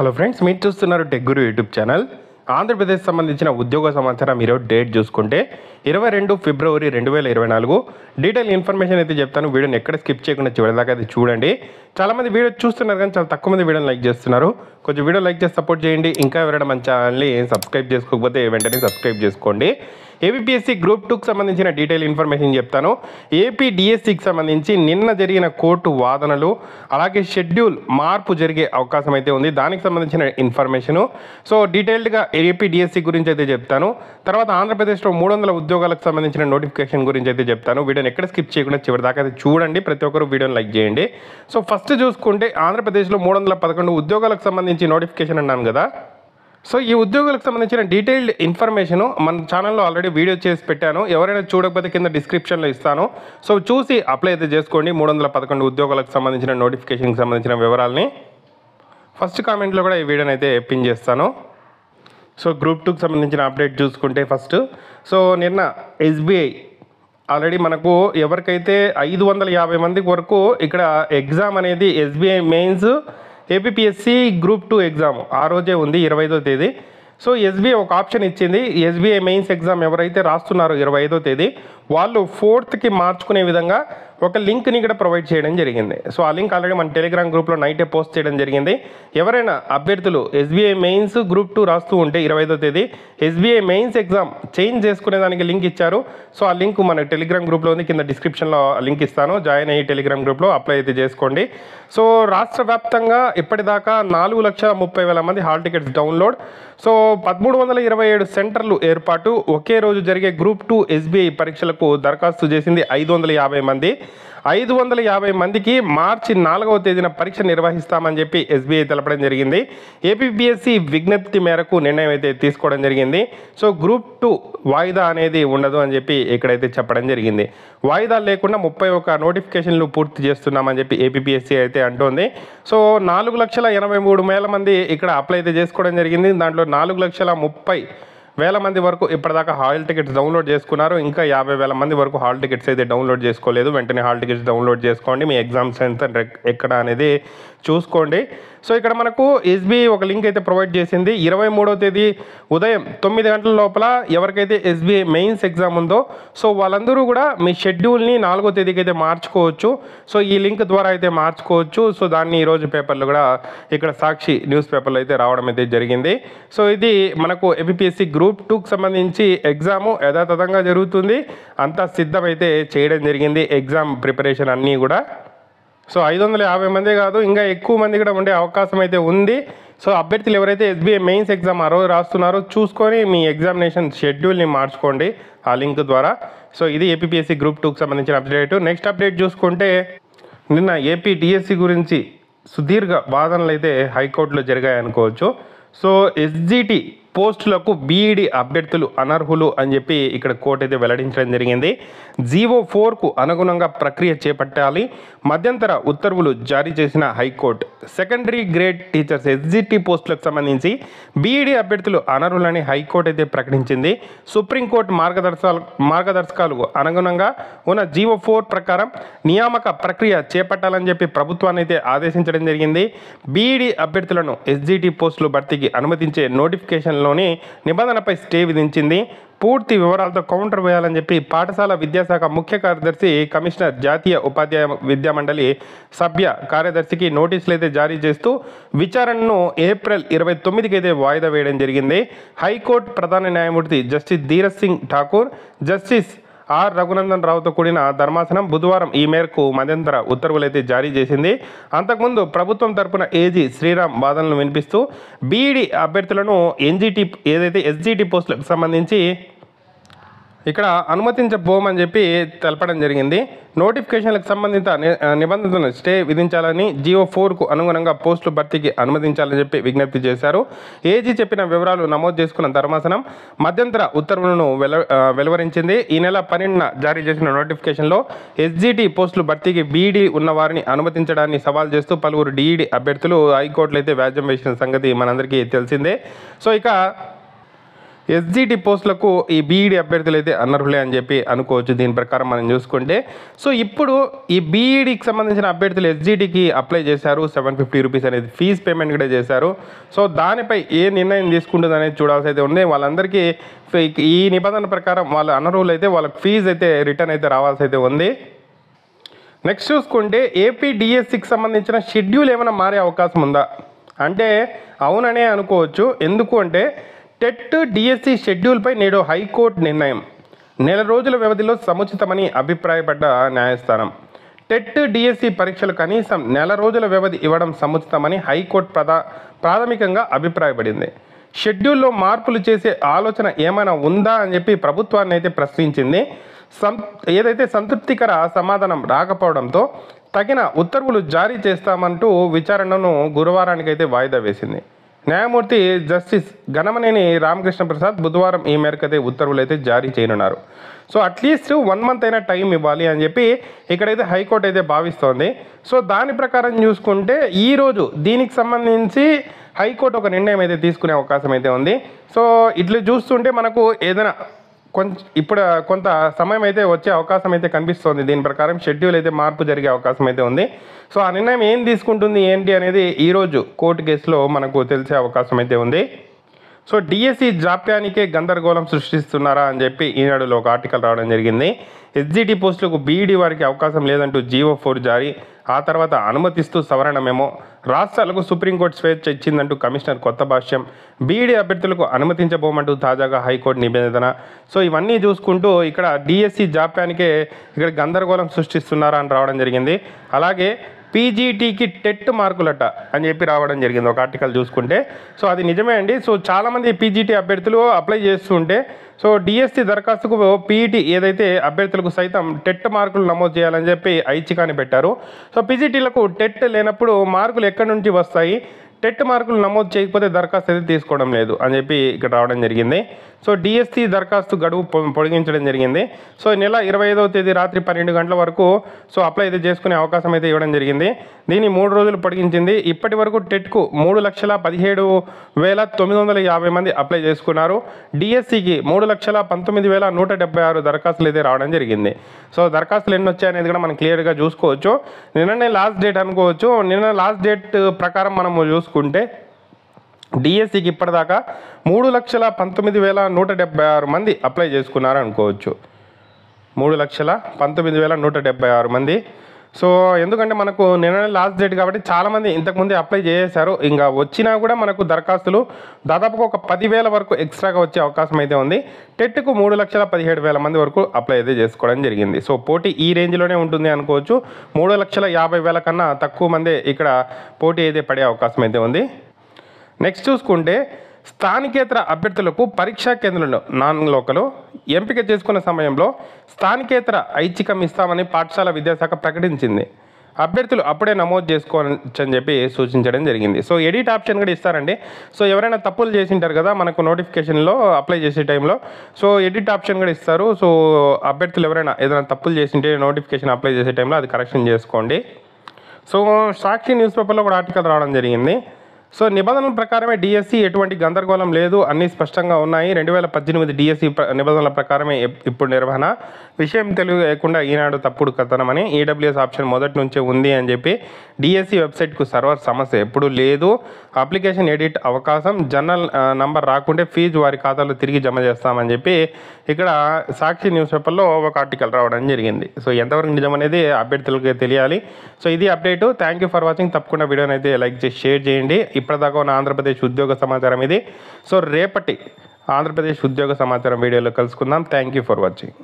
Hello friends, మీరు చూస్తున్నారు tech గురు YouTube channel. Andhra Pradesh సంబంధించిన ఉద్యోగ సమాచారం ఈరోజు డేట్ చూసుకుంటే 22 ఫిబ్రవరి 2024 డీటెయిల్ ఇన్ఫర్మేషన్ అయితే చెప్తాను. వీడియోని ఎక్కడ స్కిప్ చేయకుండా చివరిదాకా అయితే చూడండి. చాలామంది వీడియో చూస్తున్నారు కానీ చాలా తక్కువ మంది వీడియోని లైక్ చేస్తున్నారు. కొంచెం వీడియో లైక్ చేసి సపోర్ట్ చేయండి. ఇంకా ఎవరైనా మన ఛానల్ని సబ్స్క్రైబ్ చేసుకోకపోతే వెంటనే సబ్స్క్రైబ్ చేసుకోండి. ఏపీఎస్సీ గ్రూప్ 2కి సంబంధించిన డీటెయిల్ ఇన్ఫర్మేషన్ చెప్తాను. ఏపీ డిఎస్సికి సంబంధించి నిన్న జరిగిన కోర్టు వాదనలు, అలాగే షెడ్యూల్ మార్పు జరిగే అవకాశం అయితే ఉంది. దానికి సంబంధించిన ఇన్ఫర్మేషను సో డీటెయిల్డ్గా ఏపీ డిఎస్సి గురించి అయితే చెప్తాను. తర్వాత ఆంధ్రప్రదేశ్లో 300 ఉద్యోగాలకు సంబంధించిన నోటిఫికేషన్ గురించి అయితే చెప్తాను. వీడియోని ఎక్కడ స్కిప్ చేయకుండా చివరి దాకా అయితే చూడండి. ప్రతి ఒక్కరు వీడియోని లైక్ చేయండి. సో ఫస్ట్ చూసుకుంటే ఆంధ్రప్రదేశ్లో 311 ఉద్యోగాలకు సంబంధించి నోటిఫికేషన్ అన్నాను కదా. సో ఈ ఉద్యోగులకు సంబంధించిన డీటెయిల్డ్ ఇన్ఫర్మేషను మన ఛానల్లో ఆల్రెడీ వీడియో చేసి పెట్టాను. ఎవరైనా చూడకపోతే కింద డిస్క్రిప్షన్లో ఇస్తాను. సో చూసి అప్లై అయితే చేసుకోండి. 311 ఉద్యోగాలకు సంబంధించిన నోటిఫికేషన్కి సంబంధించిన వివరాలని ఫస్ట్ కామెంట్లో కూడా ఈ వీడియోని అయితే పిన్ చేస్తాను. సో గ్రూప్ 2కి సంబంధించిన అప్డేట్ చూసుకుంటే ఫస్ట్ నిన్న ఎస్బీఐ ఆల్రెడీ మనకు ఎవరికైతే 550 మందికి వరకు ఇక్కడ ఎగ్జామ్ అనేది SBI mains APSC group 2 exam ఆ రోజే ఉంది, 25వ తేదీ. సో ఎస్బీఐ ఒక ఆప్షన్ ఇచ్చింది. ఎస్బీఐ మెయిన్స్ ఎగ్జామ్ ఎవరైతే రాస్తున్నారో 25వ తేదీ వాళ్ళు 4th మార్చుకునే విధంగా ఒక లింక్ని ఇక్కడ ప్రొవైడ్ చేయడం జరిగింది. సో ఆ లింక్ ఆల్రెడీ మన టెలిగ్రామ్ గ్రూప్లో నైటే పోస్ట్ చేయడం జరిగింది. ఎవరైనా అభ్యర్థులు ఎస్బీఐ మెయిన్స్ గ్రూప్ 2 రాస్తూ ఉంటే 25వ తేదీ ఎస్బీఐ మెయిన్స్ ఎగ్జామ్ చేంజ్ చేసుకునే దానికి లింక్ ఇచ్చారు. సో ఆ లింక్ మన టెలిగ్రామ్ గ్రూప్లో ఉంది, కింద డిస్క్రిప్షన్లో లింక్ ఇస్తాను. జాయిన్ అయ్యి టెలిగ్రామ్ గ్రూప్లో అప్లై అయితే చేసుకోండి. సో రాష్ట్ర వ్యాప్తంగా ఇప్పటిదాకా 4,30,000 మంది హాల్ టికెట్స్ డౌన్లోడ్. సో 1327 సెంటర్లు ఏర్పాటు. ఒకే రోజు జరిగే గ్రూప్ 2 ఎస్బీఐ పరీక్షలకు దరఖాస్తు చేసింది 550 మంది. 550 మందికి మార్చి 4వ తేదీన పరీక్ష నిర్వహిస్తామని చెప్పి ఎస్బీఐ తెలపడం జరిగింది. ఏపీఎస్సీ విజ్ఞప్తి మేరకు నిర్ణయం అయితే తీసుకోవడం జరిగింది. సో గ్రూప్ 2 వాయిదా అనేది ఉండదు అని చెప్పి ఇక్కడైతే చెప్పడం జరిగింది. వాయిదా లేకుండా 31 నోటిఫికేషన్లు పూర్తి చేస్తున్నామని చెప్పి ఏపీఎస్సీ అయితే అంటోంది. సో 4,83,000 మంది ఇక్కడ అప్లై అయితే చేసుకోవడం జరిగింది. దాంట్లో 4,30,000 మంది వరకు ఇప్పటిదాకా హాల్ టికెట్స్ డౌన్లోడ్ చేసుకున్నారు. ఇంకా 50,000 మంది వరకు హాల్ టికెట్స్ అయితే డౌన్లోడ్ చేసుకోలేదు. వెంటనే హాల్ టికెట్స్ డౌన్లోడ్ చేసుకోండి. మీ ఎగ్జామ్ సెంటర్ ఎక్కడ అనేది చూసుకోండి. సో ఇక్కడ మనకు ఎస్బీఐ ఒక లింక్ అయితే ప్రొవైడ్ చేసింది. 23వ తేదీ ఉదయం 9 గంటల లోపల ఎవరికైతే ఎస్బీఐ మెయిన్స్ ఎగ్జామ్ ఉందో సో వాళ్ళందరూ కూడా మీ షెడ్యూల్ని 4వ తేదీకి అయితే మార్చుకోవచ్చు. సో ఈ లింక్ ద్వారా అయితే మార్చుకోవచ్చు. సో దాన్ని ఈరోజు పేపర్లు కూడా ఇక్కడ సాక్షి న్యూస్ పేపర్లో అయితే రావడం అయితే జరిగింది. సో ఇది మనకు ఏపీఎస్సీ గ్రూప్ 2కి సంబంధించి ఎగ్జాము యథాతథంగా జరుగుతుంది. అంతా సిద్ధమైతే చేయడం జరిగింది. ఎగ్జామ్ ప్రిపరేషన్ అన్నీ కూడా సో 550 మందే కాదు, ఇంకా ఎక్కువ మంది కూడా ఉండే అవకాశం అయితే ఉంది. సో అభ్యర్థులు ఎవరైతే ఎస్బీఐ మెయిన్స్ ఎగ్జామ్ ఆ రోజు రాస్తున్నారో చూసుకొని మీ ఎగ్జామినేషన్ షెడ్యూల్ని మార్చుకోండి ఆ లింక్ ద్వారా. సో ఇది ఏపీఎస్సీ గ్రూప్ 2కి సంబంధించిన అప్డేట్. నెక్స్ట్ అప్డేట్ చూసుకుంటే నిన్న ఏపీ డిఎస్సి గురించి సుదీర్ఘ వాదనలు అయితే హైకోర్టులో జరిగాయనుకోవచ్చు. సో ఎస్జిటి పోస్టులకు బీఈడి అభ్యర్థులు అనర్హులు అని చెప్పి ఇక్కడ కోర్టు అయితే వెల్లడించడం జరిగింది. జీవో 4కు అనుగుణంగా ప్రక్రియ చేపట్టాలి. మధ్యంతర ఉత్తర్వులు జారీ చేసిన high court secondary grade teachers SGT పోస్టులకు సంబంధించి బీఈడి అభ్యర్థులు అనర్హులని హైకోర్టు అయితే ప్రకటించింది. సుప్రీంకోర్టు మార్గదర్శకాలకు అనుగుణంగా ఉన్న జీవో 4 ప్రకారం నియామక ప్రక్రియ చేపట్టాలని చెప్పి ప్రభుత్వాన్ని అయితే ఆదేశించడం జరిగింది. బీఈడి అభ్యర్థులను ఎస్జిటి పోస్టులు భర్తీకి అనుమతించే నోటిఫికేషన్ లోని నిబంధనపై స్టే విధించింది. పూర్తి వివరాలతో కౌంటర్ వేయాలని చెప్పి పాఠశాల విద్యాశాఖ ముఖ్య కార్యదర్శి కమిషనర్ జాతీయ ఉపాధ్యాయ విద్యా మండలి సభ్య కార్యదర్శికి నోటీసులు అయితే జారీ చేస్తూ విచారణను ఏప్రిల్ 29కి అయితే వాయిదా వేయడం జరిగింది. హైకోర్టు ప్రధాన న్యాయమూర్తి justice Dhiraj Singh Thakur, justice R Raghunandan రావుతో కూడిన ధర్మాసనం బుధవారం ఈ మేరకు మధ్యంతర ఉత్తర్వులు అయితే జారీ చేసింది. అంతకుముందు ప్రభుత్వం తరపున ఏజీ శ్రీరామ్ వాదనలు వినిపిస్తూ బీఈడి అభ్యర్థులను ఎస్జిటి పోస్టులకు సంబంధించి ఇక్కడ అనుమతించబోమని చెప్పి తెలపడం జరిగింది. నోటిఫికేషన్లకు సంబంధిత నిబంధనలను స్టే విధించాలని, జీవో 4కు అనుగుణంగా పోస్టులు భర్తీకి అనుమతించాలని చెప్పి విజ్ఞప్తి చేశారు. ఏజీ చెప్పిన వివరాలు నమోదు చేసుకున్న ధర్మాసనం మధ్యంతర ఉత్తర్వులను వెలువరించింది. ఈ నెల 12న జారీ చేసిన నోటిఫికేషన్లో ఎస్జిటి పోస్టులు భర్తీకి బీఈడి ఉన్న వారిని అనుమతించడాన్ని సవాల్ చేస్తూ పలువురు డిఈడి అభ్యర్థులు హైకోర్టులో అయితే వ్యాజ్యం వేసిన సంగతి మనందరికీ తెలిసిందే. సో ఇక ఎస్జిటి పోస్టులకు ఈ బీఈడి అభ్యర్థులు అయితే అనర్హులే అని చెప్పి అనుకోవచ్చు. దీని ప్రకారం మనం చూసుకుంటే సో ఇప్పుడు ఈ బీఈడికి సంబంధించిన అభ్యర్థులు ఎస్జిటికి అప్లై చేశారు. 750 రూపీస్ అనేది ఫీజు పేమెంట్ కూడా చేశారు. సో దానిపై ఏ నిర్ణయం తీసుకుంటుంది అనేది చూడాల్సి అయితే ఉంది. వాళ్ళందరికీ ఈ నిబంధన ప్రకారం వాళ్ళు అనర్హులు అయితే వాళ్ళకి ఫీజు అయితే రిటర్న్ అయితే రావాల్సి అయితే ఉంది. నెక్స్ట్ చూసుకుంటే ఏపీ డిఎస్సికి సంబంధించిన షెడ్యూల్ ఏమైనా మారే అవకాశం ఉందా అంటే అవుననే అనుకోవచ్చు. ఎందుకు అంటే టెట్ డిఎస్సి షెడ్యూల్పై నేడు హైకోర్టు నిర్ణయం. నెల రోజుల వ్యవధిలో సముచితమని అభిప్రాయపడ్డ న్యాయస్థానం. టెట్ డిఎస్సి పరీక్షలు కనీసం నెల రోజుల వ్యవధి ఇవ్వడం సముచితమని హైకోర్టు ప్రాథమికంగా అభిప్రాయపడింది. షెడ్యూల్లో మార్పులు చేసే ఆలోచన ఏమైనా ఉందా అని చెప్పి ప్రభుత్వాన్ని అయితే ప్రశ్నించింది. ఏదైతే సంతృప్తికర సమాధానం రాకపోవడంతో తగిన ఉత్తర్వులు జారీ చేస్తామంటూ విచారణను గురువారానికైతే వాయిదా వేసింది. న్యాయమూర్తి జస్టిస్ గణమనేని రామకృష్ణ ప్రసాద్ బుధవారం ఈ మేరకు అయితే ఉత్తర్వులు అయితే జారీ చేయనున్నారు. సో అట్లీస్ట్ 1 మంత్ అయినా టైం ఇవ్వాలి అని చెప్పి ఇక్కడైతే హైకోర్టు అయితే భావిస్తోంది. సో దాని ప్రకారం చూసుకుంటే ఈరోజు దీనికి సంబంధించి హైకోర్టు ఒక నిర్ణయం అయితే తీసుకునే అవకాశం అయితే ఉంది. సో ఇట్లా చూస్తుంటే మనకు ఏదైనా కొంత సమయం అయితే వచ్చే అవకాశం అయితే కనిపిస్తోంది. దీని ప్రకారం షెడ్యూల్ అయితే మార్పు జరిగే అవకాశం అయితే ఉంది. సో ఆ నిర్ణయం ఏం తీసుకుంటుంది ఏంటి అనేది ఈరోజు కోర్టు కేసులో మనకు తెలిసే అవకాశం అయితే ఉంది. సో డిఎస్సి జాప్యానికే గందరగోళం సృష్టిస్తున్నారా అని చెప్పి ఈనాడులో ఒక ఆర్టికల్ రావడం జరిగింది. ఎస్జిటి పోస్టులకు బీఈడి వారికి అవకాశం లేదంటూ GO4 జారీ, ఆ తర్వాత అనుమతిస్తూ సవరణ మెమో, రాష్ట్రాలకు సుప్రీంకోర్టు స్వేచ్ఛ ఇచ్చిందంటూ కమిషనర్ కొత్త భాష్యం, బీఈడి అభ్యర్థులకు అనుమతించబోమంటూ తాజాగా హైకోర్టు నివేదన. సో ఇవన్నీ చూసుకుంటూ ఇక్కడ డిఎస్సి జాప్యానికే ఇక్కడ గందరగోళం సృష్టిస్తున్నారా అని రావడం జరిగింది. అలాగే పీజీటీకి టెట్ మార్కులట అని చెప్పి రావడం జరిగింది ఒక ఆర్టికల్ చూసుకుంటే. సో అది నిజమే అండి. సో చాలామంది పీజీటీ అభ్యర్థులు అప్లై చేస్తుంటే సో డిఎస్సి దరఖాస్తుకు పీఈటీ ఏదైతే అభ్యర్థులకు సైతం టెట్ మార్కులు నమోదు చేయాలని చెప్పి ఐచ్ఛికాన్ని పెట్టారు. సో పీజీటీలకు టెట్ లేనప్పుడు మార్కులు ఎక్కడి నుంచి వస్తాయి, టెట్ మార్కులు నమోదు చేయకపోతే దరఖాస్తు అయితే తీసుకోవడం లేదు అని చెప్పి ఇక్కడ రావడం జరిగింది. సో డిఎస్సి దరఖాస్తు గడువు పొడిగించడం జరిగింది. సో నెల 25వ తేదీ రాత్రి 12 గంటల వరకు సో అప్లై అయితే చేసుకునే అవకాశం అయితే ఇవ్వడం జరిగింది. దీన్ని 3 రోజులు పొడిగించింది. ఇప్పటి వరకు టెట్కు 3,17,950 మంది అప్లై చేసుకున్నారు. డిఎస్సికి 3,19,176 దరఖాస్తులు అయితే రావడం జరిగింది. సో దరఖాస్తులు ఎన్ని వచ్చాయనేది కూడా మనం క్లియర్గా చూసుకోవచ్చు. నిన్ననే లాస్ట్ డేట్ అనుకోవచ్చు. నిన్న లాస్ట్ డేట్ ప్రకారం మనము చూసుకుంటే డిఎస్సికి ఇప్పటిదాకా 3,19,176 మంది అప్లై చేసుకున్నారు అనుకోవచ్చు. 3,19,176 మంది. సో ఎందుకంటే మనకు నిన్న లాస్ట్ డేట్ కాబట్టి చాలామంది ఇంతకుముందే అప్లై చేశారు. ఇంకా వచ్చినా కూడా మనకు దరఖాస్తులు దాదాపుగా ఒక 10,000 వరకు ఎక్స్ట్రాగా వచ్చే అవకాశం అయితే ఉంది. టెట్కు 3,17,000 మంది వరకు అప్లై అయితే చేసుకోవడం జరిగింది. సో పోటీ ఈ రేంజ్లోనే ఉంటుంది అనుకోవచ్చు. 3,50,000 కన్నా తక్కువ మందే ఇక్కడ పోటీ అయితే పడే అవకాశం అయితే ఉంది. నెక్స్ట్ చూసుకుంటే స్థానికేతర అభ్యర్థులకు పరీక్షా కేంద్రంలో నాన్ లోకల్ ఎంపిక చేసుకున్న సమయంలో స్థానికేతర ఐచ్ఛికం ఇస్తామని పాఠశాల విద్యాశాఖ ప్రకటించింది. అభ్యర్థులు అప్పుడే నమోదు చేసుకోవచ్చు అని చెప్పి సూచించడం జరిగింది. సో ఎడిట్ ఆప్షన్ కూడా ఇస్తారండి. సో ఎవరైనా తప్పులు చేసింటారు కదా మనకు నోటిఫికేషన్లో అప్లై చేసే టైంలో, సో ఎడిట్ ఆప్షన్ కూడా ఇస్తారు. సో అభ్యర్థులు ఎవరైనా ఏదైనా తప్పులు చేసింటే నోటిఫికేషన్ అప్లై చేసే టైంలో అది కరెక్షన్ చేసుకోండి. సో సాక్షి న్యూస్ పేపర్లో కూడా ఆర్టికల్ రావడం జరిగింది. సో నిబంధనల ప్రకారమే డిఎస్సి ఎటువంటి గందరగోళం లేదు, అన్నీ స్పష్టంగా ఉన్నాయి. 2018 డిఎస్సి నిబంధనల ప్రకారమే ఇప్పుడు నిర్వహణ. విషయం తెలియకుండా ఈనాడు తప్పుడు కథనమని ఈడబ్ల్యూఎస్ ఆప్షన్ మొదటి నుంచే ఉంది అని చెప్పి డిఎస్సి వెబ్సైట్కు సర్వర్ సమస్య ఎప్పుడు లేదు, అప్లికేషన్ ఎడిట్ అవకాశం, జనరల్ నంబర్ రాకుంటే ఫీజు వారి ఖాతాలో తిరిగి జమ చేస్తామని చెప్పి ఇక్కడ సాక్షి న్యూస్ పేపర్లో ఒక ఆర్టికల్ రావడం జరిగింది. సో ఎంతవరకు నిజం అనేది అభ్యర్థులకి తెలియాలి. సో ఇది update. Thank you for watching. తప్పకుండా వీడియోని అయితే లైక్ చేసి షేర్ చేయండి. ఇప్పటిదాకా ఉన్న ఆంధ్రప్రదేశ్ ఉద్యోగ సమాచారం ఇది. సో రేపటి ఆంధ్రప్రదేశ్ ఉద్యోగ సమాచారం వీడియోలో కలుసుకుందాం. Thank you for watching.